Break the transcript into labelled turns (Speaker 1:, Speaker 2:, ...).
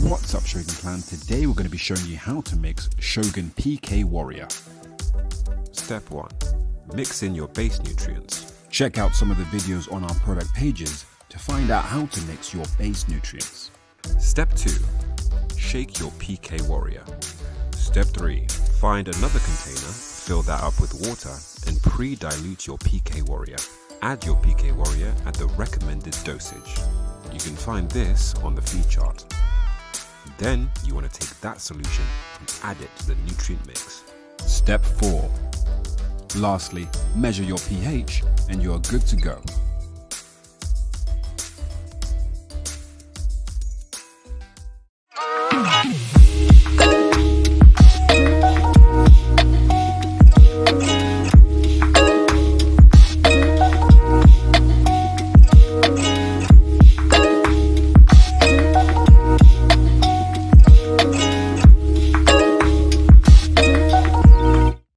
Speaker 1: What's up, Shogun Clan? Today we're going to be showing you how to mix Shogun PK Warrior.
Speaker 2: Step 1. Mix in your base nutrients.
Speaker 1: Check out some of the videos on our product pages to find out how to mix your base nutrients.
Speaker 2: Step 2. Shake your PK Warrior. Step 3. Find another container, fill that up with water, and pre-dilute your PK Warrior. Add your PK Warrior at the recommended dosage. You can find this on the feed chart. Then you want to take that solution and add it to the nutrient mix.
Speaker 1: Step 4. Lastly, measure your pH and you're good to go.